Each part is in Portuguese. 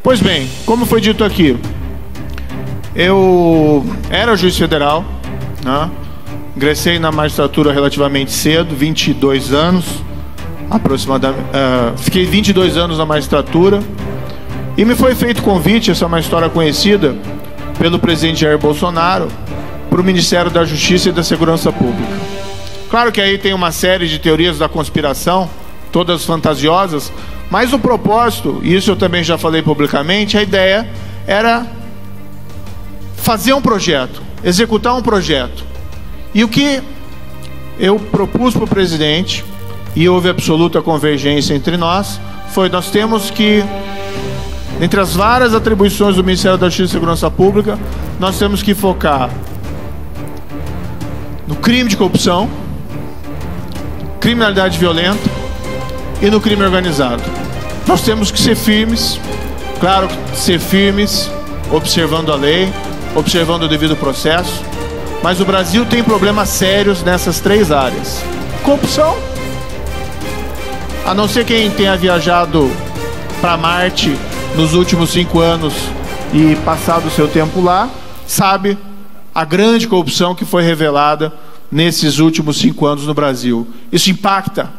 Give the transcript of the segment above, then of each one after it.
Pois bem, como foi dito aqui, eu era juiz federal, né? Ingressei na magistratura relativamente cedo, 22 anos, aproximadamente. Fiquei 22 anos na magistratura e me foi feito convite, essa é uma história conhecida, pelo presidente Jair Bolsonaro, para o Ministério da Justiça e da Segurança Pública. Claro que aí tem uma série de teorias da conspiração, todas fantasiosas, mas o propósito, e isso eu também já falei publicamente, a ideia era fazer um projeto, executar um projeto. E o que eu propus para o presidente, e houve absoluta convergência entre nós, foi: nós temos que, entre as várias atribuições do Ministério da Justiça e Segurança Pública, nós temos que focar no crime de corrupção, criminalidade violenta e no crime organizado. Nós temos que ser firmes, claro, ser firmes, observando a lei, observando o devido processo, mas o Brasil tem problemas sérios nessas três áreas. Corrupção, a não ser quem tenha viajado para Marte nos últimos 5 anos e passado o seu tempo lá, sabe a grande corrupção que foi revelada nesses últimos 5 anos no Brasil. Isso impacta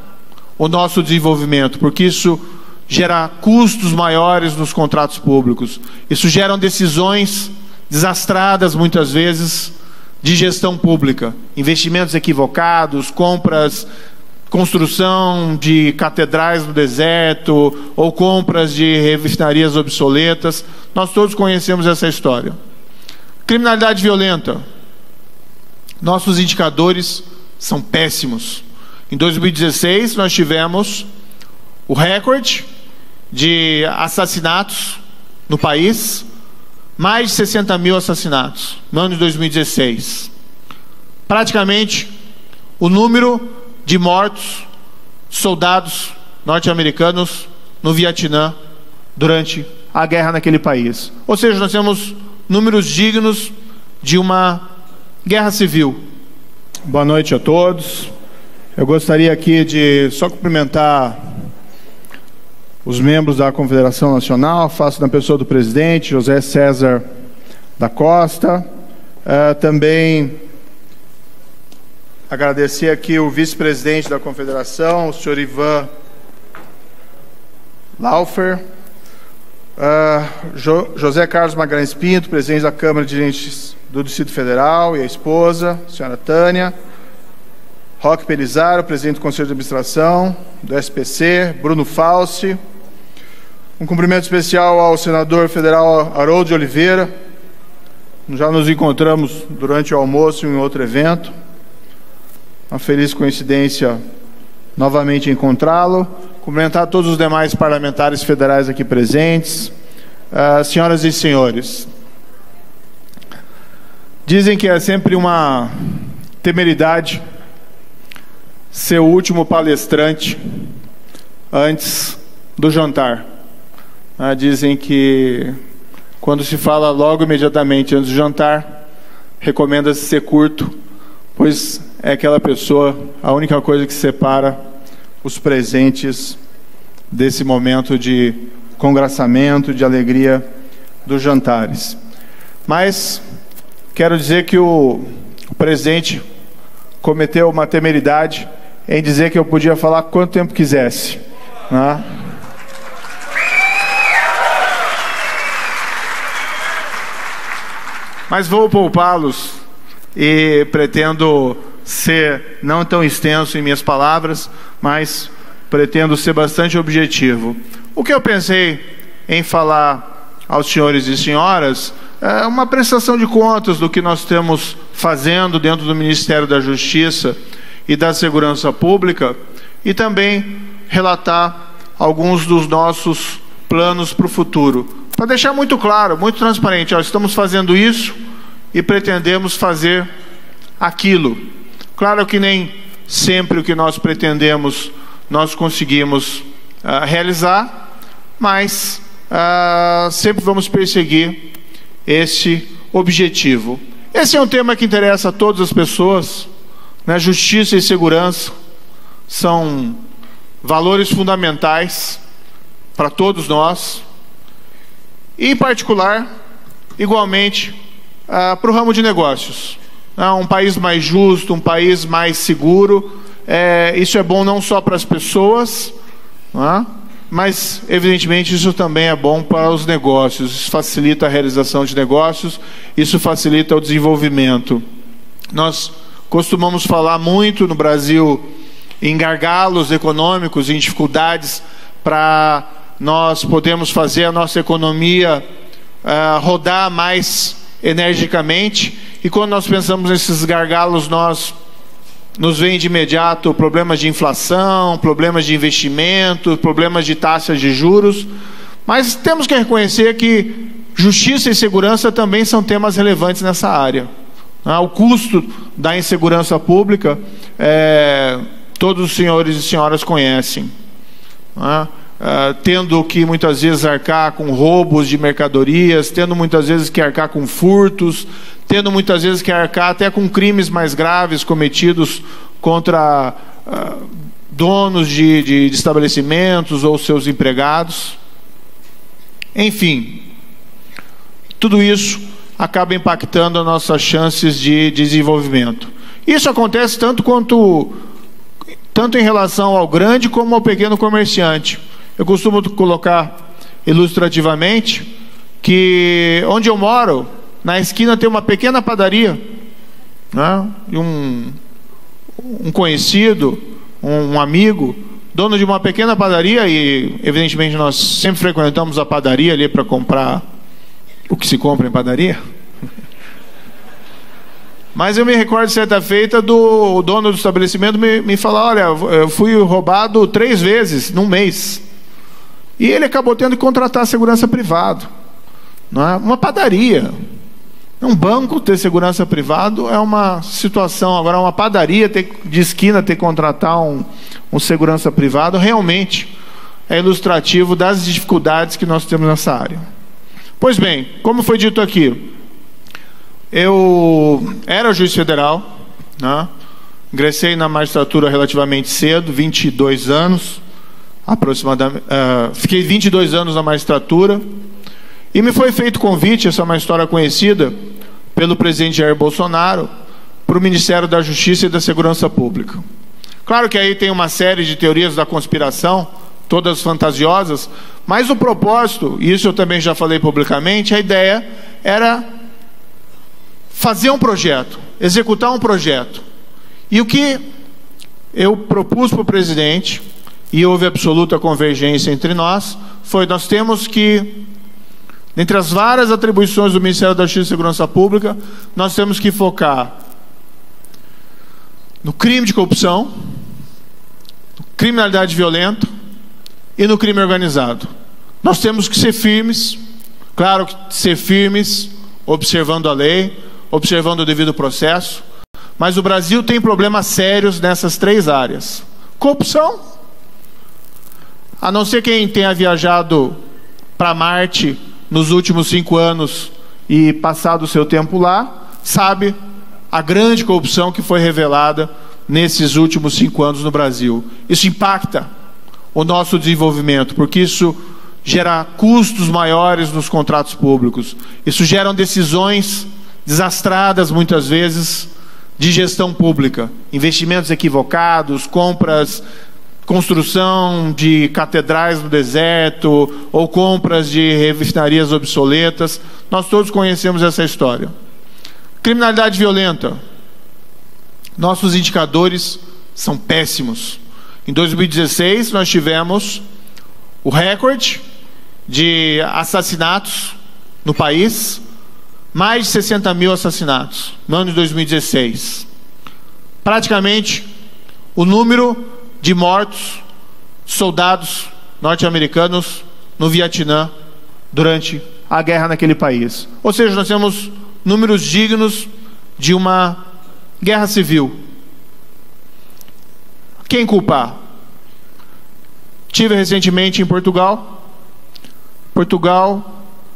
o nosso desenvolvimento, porque isso gera custos maiores nos contratos públicos. Isso gera decisões desastradas, muitas vezes, de gestão pública. Investimentos equivocados, compras, construção de catedrais no deserto, ou compras de refinarias obsoletas. Nós todos conhecemos essa história. Criminalidade violenta. Nossos indicadores são péssimos. Em 2016, nós tivemos o recorde de assassinatos no país, mais de 60 mil assassinatos no ano de 2016. Praticamente o número de mortos, soldados norte-americanos no Vietnã durante a guerra naquele país. Ou seja, nós temos números dignos de uma guerra civil. Boa noite a todos. Eu gostaria aqui de só cumprimentar os membros da Confederação Nacional, faço na pessoa do presidente, José César da Costa. Também agradecer aqui o vice-presidente da Confederação, o senhor Ivan Laufer, José Carlos Magalhães Pinto, presidente da Câmara de Dirigentes do Distrito Federal, e a esposa, a senhora Tânia, Roque Pelizaro, presidente do Conselho de Administração do SPC, Bruno Falsi. Um cumprimento especial ao senador federal Harold de Oliveira. Já nos encontramos durante o almoço em outro evento. Uma feliz coincidência novamente encontrá-lo. Cumprimentar todos os demais parlamentares federais aqui presentes. Senhoras e senhores, dizem que é sempre uma temeridade ser o último palestrante antes do jantar. Dizem que quando se fala logo imediatamente antes do jantar, recomenda-se ser curto, pois é aquela pessoa, a única coisa que separa os presentes desse momento de congraçamento, de alegria dos jantares. Mas quero dizer que o presidente cometeu uma temeridade em dizer que eu podia falar quanto tempo quisesse, né? Mas vou poupá-los e pretendo ser não tão extenso em minhas palavras, mas pretendo ser bastante objetivo. O que eu pensei em falar aos senhores e senhoras é uma prestação de contas do que nós estamos fazendo dentro do Ministério da Justiça e da Segurança Pública, e também relatar alguns dos nossos planos para o futuro. Para deixar muito claro, muito transparente, estamos fazendo isso e pretendemos fazer aquilo. Claro que nem sempre o que nós pretendemos nós conseguimos realizar, mas sempre vamos perseguir esse objetivo. Esse é um tema que interessa a todas as pessoas, né? Justiça e segurança são valores fundamentais para todos nós. e, em particular, igualmente, para o ramo de negócios. Um país mais justo, um país mais seguro, isso é bom não só para as pessoas, mas, evidentemente, isso também é bom para os negócios. Isso facilita a realização de negócios, isso facilita o desenvolvimento. Nós costumamos falar muito no Brasil em gargalos econômicos, em dificuldades para nós podermos fazer a nossa economia rodar mais energicamente. E quando nós pensamos nesses gargalos, nos vem de imediato problemas de inflação, problemas de investimento, problemas de taxas de juros. Mas temos que reconhecer que justiça e segurança também são temas relevantes nessa área. O custo da insegurança pública, todos os senhores e senhoras conhecem. Tendo que muitas vezes arcar com roubos de mercadorias, tendo muitas vezes que arcar com furtos, tendo muitas vezes que arcar até com crimes mais graves cometidos contra donos de estabelecimentos ou seus empregados. Enfim, tudo isso acaba impactando as nossas chances de desenvolvimento. Isso acontece tanto em relação ao grande como ao pequeno comerciante. Eu costumo colocar ilustrativamente que onde eu moro, na esquina tem uma pequena padaria, e um conhecido, um amigo, dono de uma pequena padaria, e evidentemente nós sempre frequentamos a padaria ali para comprar o que se compra em padaria. Mas eu me recordo, certa feita, do dono do estabelecimento me falar: olha, eu fui roubado 3 vezes num mês. E ele acabou tendo que contratar segurança privada. Uma padaria. Um banco ter segurança privada é uma situação. Agora, uma padaria de esquina ter que contratar um segurança privado, realmente é ilustrativo das dificuldades que nós temos nessa área. Pois bem, como foi dito aqui, eu era juiz federal, ingressei na magistratura relativamente cedo, 22 anos, aproximadamente, fiquei 22 anos na magistratura, e me foi feito convite, essa é uma história conhecida, pelo presidente Jair Bolsonaro, para o Ministério da Justiça e da Segurança Pública. Claro que aí tem uma série de teorias da conspiração, todas fantasiosas, mas o propósito, e isso eu também já falei publicamente, a ideia era fazer um projeto, executar um projeto. E o que eu propus para o presidente, e houve absoluta convergência entre nós temos que, entre as várias atribuições do Ministério da Justiça e Segurança Pública, nós temos que focar no crime de corrupção, criminalidade violenta e no crime organizado. Nós temos que ser firmes, claro que ser firmes, observando a lei, observando o devido processo, mas o Brasil tem problemas sérios nessas 3 áreas. Corrupção, a não ser quem tenha viajado para Marte nos últimos 5 anos e passado o seu tempo lá, sabe a grande corrupção que foi revelada nesses últimos 5 anos no Brasil. Isso impacta o nosso desenvolvimento, porque isso gera custos maiores nos contratos públicos. Isso gera decisões desastradas, muitas vezes, de gestão pública. Investimentos equivocados, compras, construção de catedrais no deserto, ou compras de refinarias obsoletas. Nós todos conhecemos essa história. Criminalidade violenta. Nossos indicadores são péssimos. Em 2016, nós tivemos o recorde de assassinatos no país, mais de 60 mil assassinatos no ano de 2016. Praticamente o número de mortos, soldados norte-americanos no Vietnã durante a guerra naquele país. Ou seja, nós temos números dignos de uma guerra civil. Quem culpar? Tive recentemente em Portugal,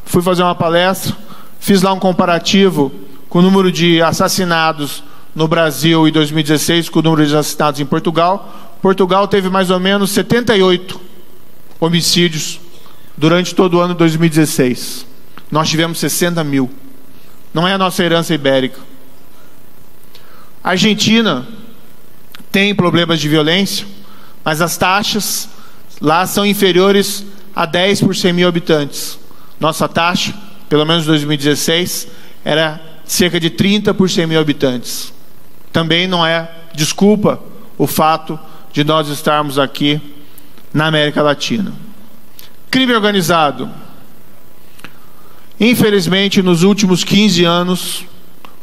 fui fazer uma palestra, fiz lá um comparativo com o número de assassinados no Brasil em 2016 com o número de assassinados em Portugal. Portugal teve mais ou menos 78 homicídios durante todo o ano de 2016. Nós tivemos 60 mil. Não é a nossa herança ibérica. A Argentina tem problemas de violência, mas as taxas lá são inferiores a 10 por 100 mil habitantes. Nossa taxa, pelo menos em 2016, era cerca de 30 por 100 mil habitantes. Também não é desculpa o fato de nós estarmos aqui na América Latina. Crime organizado. Infelizmente, nos últimos 15 anos,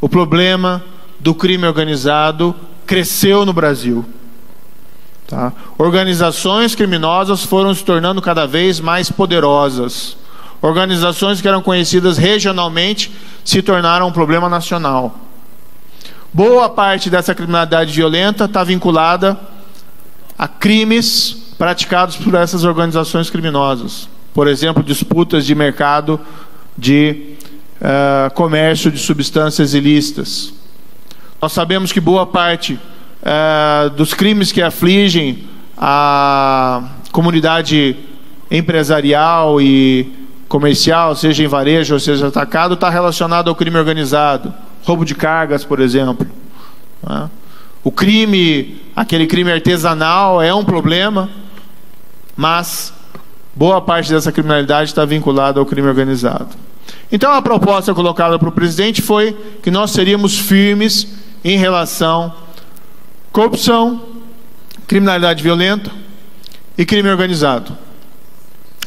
o problema do crime organizado cresceu no Brasil. Tá? Organizações criminosas foram se tornando cada vez mais poderosas. Organizações que eram conhecidas regionalmente se tornaram um problema nacional. Boa parte dessa criminalidade violenta está vinculada a crimes praticados por essas organizações criminosas. Por exemplo, disputas de mercado de comércio de substâncias ilícitas. Nós sabemos que boa parte dos crimes que afligem a comunidade empresarial e comercial, seja em varejo ou seja atacado, está relacionado ao crime organizado. Roubo de cargas, por exemplo. O crime, aquele crime artesanal é um problema, mas boa parte dessa criminalidade está vinculada ao crime organizado. Então a proposta colocada para o presidente foi que nós seríamos firmes em relação à corrupção, criminalidade violenta e crime organizado.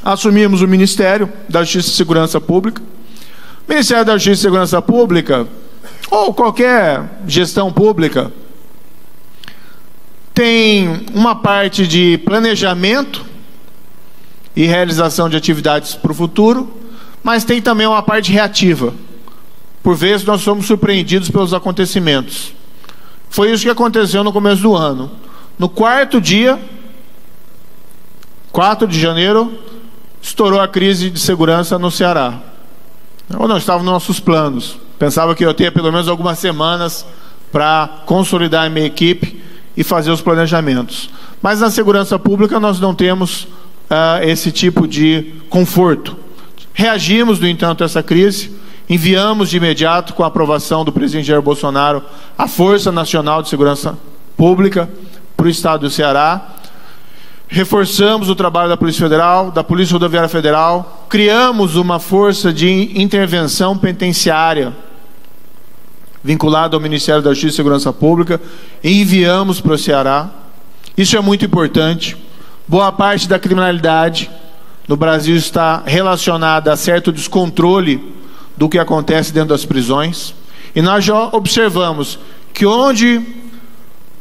Assumimos o Ministério da Justiça e Segurança Pública. O Ministério da Justiça e Segurança Pública, ou qualquer gestão pública, tem uma parte de planejamento e realização de atividades para o futuro, mas tem também uma parte reativa. Por vezes nós somos surpreendidos pelos acontecimentos. Foi isso que aconteceu no começo do ano. No quarto dia, 4 de janeiro, estourou a crise de segurança no Ceará. Ou não estava nos nossos planos. Pensava que eu teria pelo menos algumas semanas para consolidar a minha equipe e fazer os planejamentos. Mas na segurança pública nós não temos esse tipo de conforto. Reagimos, no entanto, a essa crise, enviamos de imediato, com a aprovação do presidente Jair Bolsonaro, a Força Nacional de Segurança Pública para o estado do Ceará. Reforçamos o trabalho da Polícia Federal, da Polícia Rodoviária Federal, criamos uma força de intervenção penitenciária vinculada ao Ministério da Justiça e Segurança Pública e enviamos para o Ceará. Isso é muito importante. Boa parte da criminalidade no Brasil está relacionada a certo descontrole do que acontece dentro das prisões. E nós já observamos que onde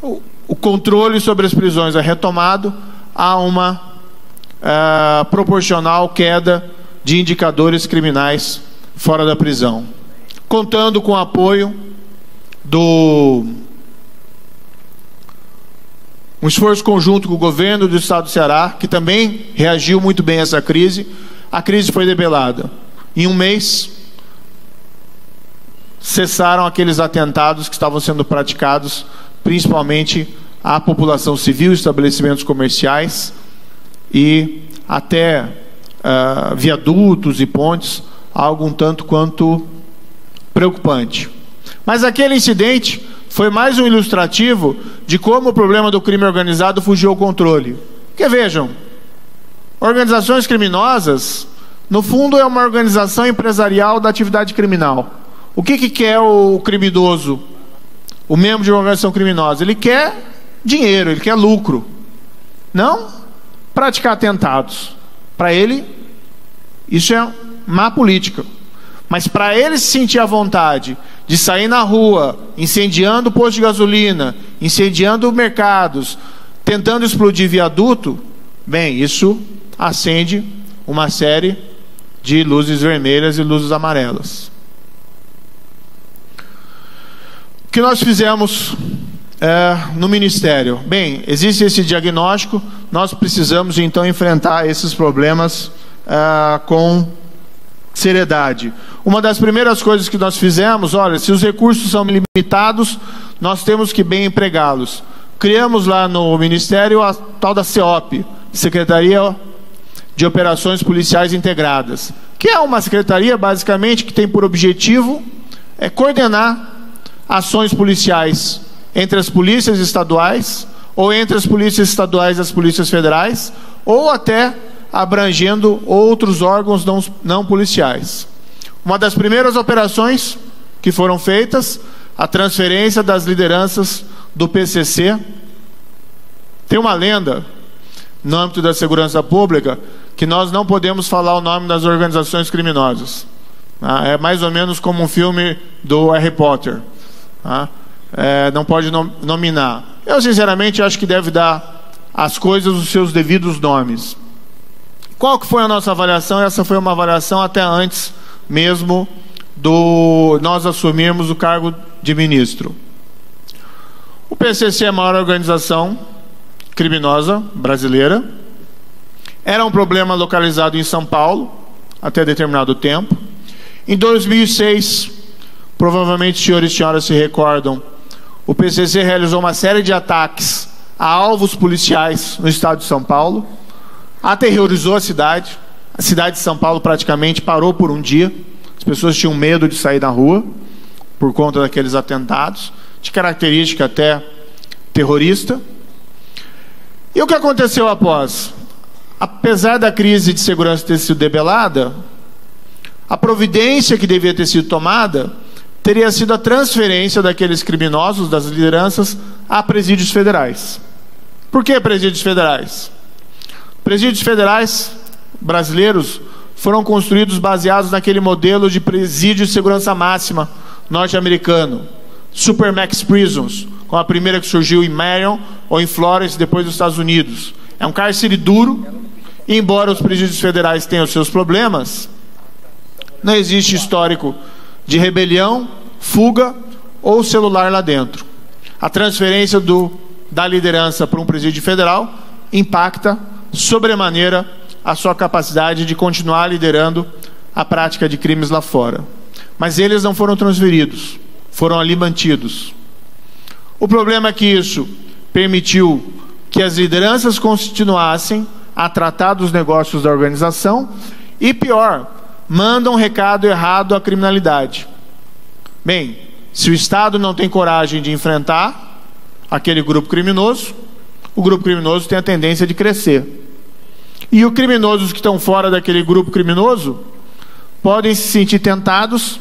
o controle sobre as prisões é retomado, há uma proporcional queda de indicadores criminais fora da prisão. Contando com o apoio um esforço conjunto com o governo do estado do Ceará, que também reagiu muito bem a essa crise. A crise foi debelada. Em um mês, cessaram aqueles atentados que estavam sendo praticados, principalmente à população civil, estabelecimentos comerciais e até viadutos e pontes, algo um tanto quanto preocupante. Mas aquele incidente foi mais um ilustrativo de como o problema do crime organizado fugiu ao controle. Porque vejam, organizações criminosas, no fundo, é uma organização empresarial da atividade criminal. O que quer o criminoso, o membro de uma organização criminosa? Ele quer dinheiro, ele quer lucro, não praticar atentados. Para ele, isso é má política. Mas para ele se sentir à vontade de sair na rua, incendiando posto de gasolina, incendiando mercados, tentando explodir viaduto, bem, isso acende uma série de luzes vermelhas e luzes amarelas. O que nós fizemos no Ministério? Bem, existe esse diagnóstico, nós precisamos então enfrentar esses problemas com seriedade. Uma das primeiras coisas que nós fizemos, olha, se os recursos são limitados, nós temos que bem empregá-los. Criamos lá no Ministério a tal da CEOP, Secretaria de Operações Policiais Integradas, que é uma secretaria, basicamente, que tem por objetivo coordenar ações policiais entre as polícias estaduais, ou entre as polícias estaduais e as polícias federais, ou até abrangendo outros órgãos não policiais. Uma das primeiras operações que foram feitas, a transferência das lideranças do PCC. Tem uma lenda no âmbito da segurança pública que nós não podemos falar o nome das organizações criminosas. É mais ou menos como um filme do Harry Potter. Não pode nominar. Eu, sinceramente, acho que deve dar às coisas os seus devidos nomes. Qual que foi a nossa avaliação? Essa foi uma avaliação até antes mesmo nós assumirmos o cargo de ministro. O PCC é a maior organização criminosa brasileira. Era um problema localizado em São Paulo até determinado tempo. Em 2006, provavelmente os senhores e senhoras se recordam, o PCC realizou uma série de ataques a alvos policiais no estado de São Paulo, aterrorizou a cidade de São Paulo praticamente parou por um dia, as pessoas tinham medo de sair na rua por conta daqueles atentados, de característica até terrorista. E o que aconteceu após? Apesar da crise de segurança ter sido debelada, a providência que devia ter sido tomada teria sido a transferência daqueles criminosos, das lideranças, a presídios federais. Por que presídios federais? Presídios federais brasileiros foram construídos baseados naquele modelo de presídio de segurança máxima norte-americano, Supermax Prisons, com a primeira que surgiu em Marion ou em Florence, depois dos Estados Unidos. É um cárcere duro, e embora os presídios federais tenham seus problemas, não existe histórico de rebelião, fuga ou celular lá dentro. A transferência da liderança para um presídio federal impacta sobremaneira a sua capacidade de continuar liderando a prática de crimes lá fora. Mas eles não foram transferidos, foram ali mantidos. O problema é que isso permitiu que as lideranças continuassem a tratar dos negócios da organização e, pior, mandam um recado errado à criminalidade. Bem, se o Estado não tem coragem de enfrentar aquele grupo criminoso, o grupo criminoso tem a tendência de crescer. E os criminosos que estão fora daquele grupo criminoso podem se sentir tentados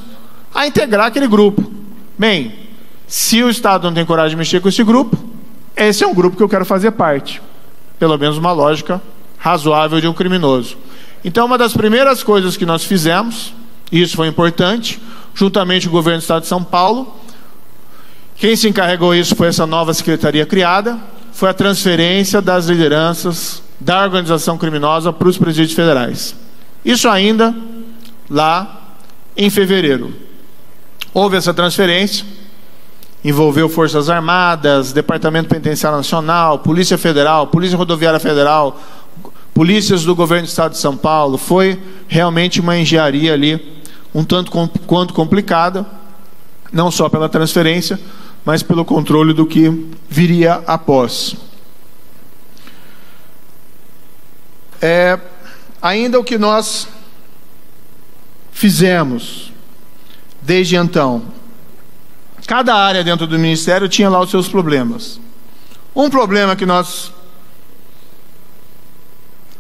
a integrar aquele grupo. Bem, se o Estado não tem coragem de mexer com esse grupo, esse é um grupo que eu quero fazer parte. Pelo menos uma lógica razoável de um criminoso. Então, uma das primeiras coisas que nós fizemos, e isso foi importante, juntamente com o governo do Estado de São Paulo, quem se encarregou isso foi essa nova secretaria criada, foi a transferência das lideranças da organização criminosa para os presídios federais. Isso ainda lá em fevereiro. Houve essa transferência, envolveu Forças Armadas, Departamento Penitenciário Nacional, Polícia Federal, Polícia Rodoviária Federal, polícias do governo do Estado de São Paulo. Foi realmente uma engenharia ali, um tanto quanto complicada, não só pela transferência, mas pelo controle do que viria após. Ainda o que nós fizemos desde então, cada área dentro do Ministério tinha lá os seus problemas. Um problema que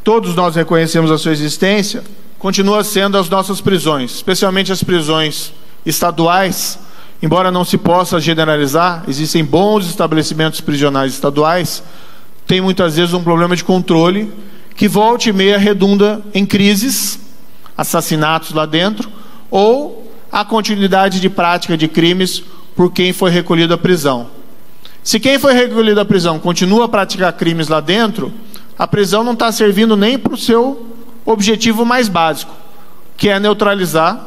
todos nós reconhecemos a sua existência, continua sendo as nossas prisões, especialmente as prisões estaduais. Embora não se possa generalizar, existem bons estabelecimentos prisionais estaduais, tem muitas vezes um problema de controle, que volta e meia redunda em crises, assassinatos lá dentro, ou a continuidade de prática de crimes por quem foi recolhido à prisão. Se quem foi recolhido à prisão continua a praticar crimes lá dentro, a prisão não está servindo nem para o seu objetivo mais básico, que é neutralizar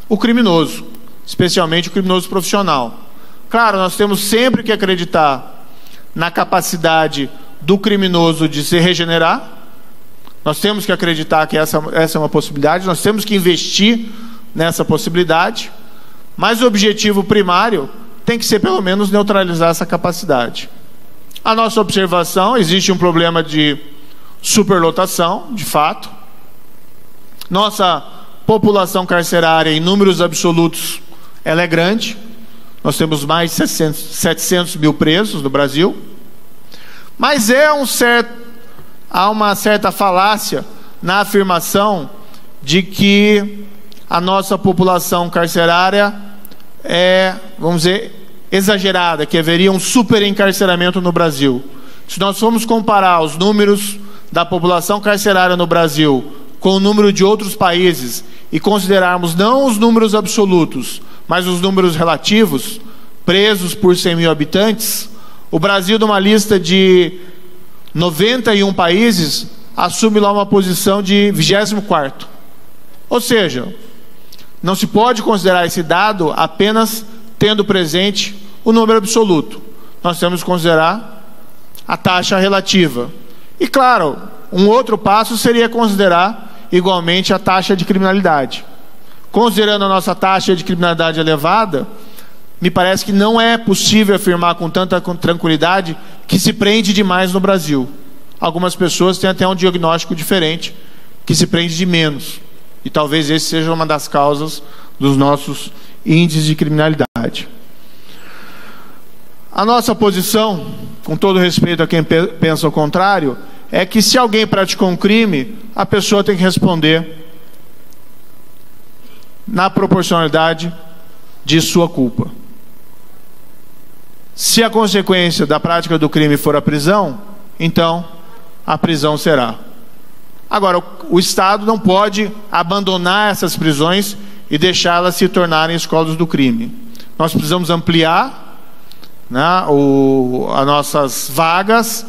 o criminoso, especialmente o criminoso profissional. Claro, nós temos sempre que acreditar na capacidade do criminoso de se regenerar, nós temos que acreditar que essa é uma possibilidade, nós temos que investir nessa possibilidade, mas o objetivo primário tem que ser pelo menos neutralizar essa capacidade. A nossa observação, existe um problema de superlotação, de fato. Nossa população carcerária em números absolutos, ela é grande. Nós temos mais de 700 mil presos no Brasil. Mas há uma certa falácia na afirmação de que a nossa população carcerária é, vamos dizer, exagerada, que haveria um superencarceramento no Brasil. Se nós formos comparar os números da população carcerária no Brasil com o número de outros países e considerarmos não os números absolutos, mas os números relativos, presos por 100 mil habitantes, o Brasil, numa lista de 91 países, assume lá uma posição de 24º. Ou seja, não se pode considerar esse dado apenas tendo presente o número absoluto. Nós temos que considerar a taxa relativa. E claro, um outro passo seria considerar igualmente a taxa de criminalidade. Considerando a nossa taxa de criminalidade elevada, me parece que não é possível afirmar com tanta tranquilidade que se prende demais no Brasil. Algumas pessoas têm até um diagnóstico diferente, que se prende de menos. E talvez esse seja uma das causas dos nossos índices de criminalidade. A nossa posição, com todo respeito a quem pensa o contrário, é que se alguém praticou um crime, a pessoa tem que responder na proporcionalidade de sua culpa. Se a consequência da prática do crime for a prisão, então a prisão será. Agora, o Estado não pode abandonar essas prisões e deixá-las se tornarem escolas do crime. Nós precisamos ampliar, né, as nossas vagas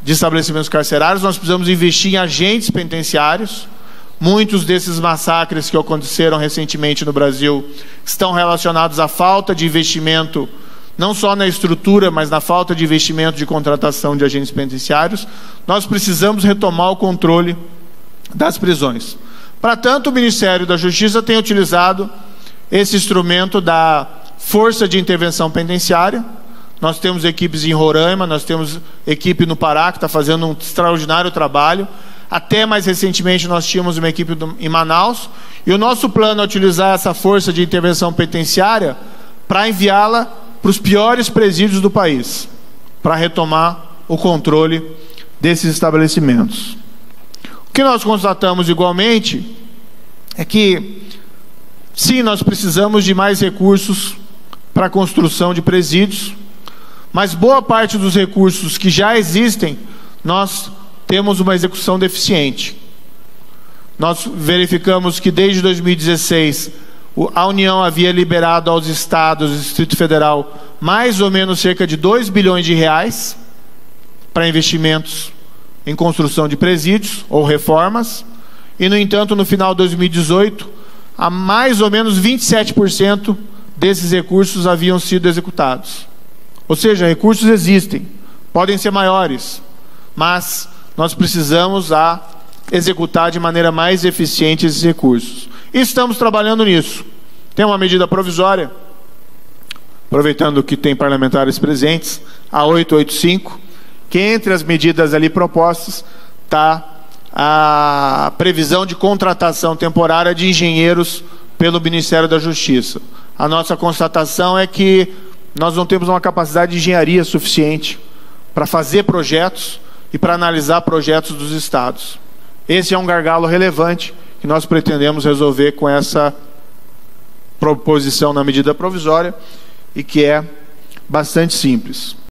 de estabelecimentos carcerários. Nós precisamos investir em agentes penitenciários. Muitos desses massacres que aconteceram recentemente no Brasil estão relacionados à falta de investimento, não só na estrutura, mas na falta de investimento de contratação de agentes penitenciários. Nós precisamos retomar o controle das prisões. Para tanto, o Ministério da Justiça tem utilizado esse instrumento da Força de Intervenção Penitenciária. Nós temos equipes em Roraima, nós temos equipe no Pará, que está fazendo um extraordinário trabalho. Até mais recentemente nós tínhamos uma equipe em Manaus. E o nosso plano é utilizar essa Força de Intervenção Penitenciária para enviá-la para os piores presídios do país, para retomar o controle desses estabelecimentos. O que nós constatamos igualmente é que, sim, nós precisamos de mais recursos para a construção de presídios, mas boa parte dos recursos que já existem, nós temos uma execução deficiente. Nós verificamos que desde 2016 a União havia liberado aos estados e Distrito Federal mais ou menos cerca de 2 bilhões de reais para investimentos em construção de presídios ou reformas, e no entanto no final de 2018 a mais ou menos 27% desses recursos haviam sido executados. Ou seja, recursos existem, podem ser maiores, mas nós precisamos executar de maneira mais eficiente esses recursos. E estamos trabalhando nisso. Tem uma medida provisória, aproveitando que tem parlamentares presentes, a 885, que entre as medidas ali propostas está a previsão de contratação temporária de engenheiros pelo Ministério da Justiça. A nossa constatação é que nós não temos uma capacidade de engenharia suficiente para fazer projetos e para analisar projetos dos estados. Esse é um gargalo relevante que nós pretendemos resolver com essa proposição na medida provisória e que é bastante simples.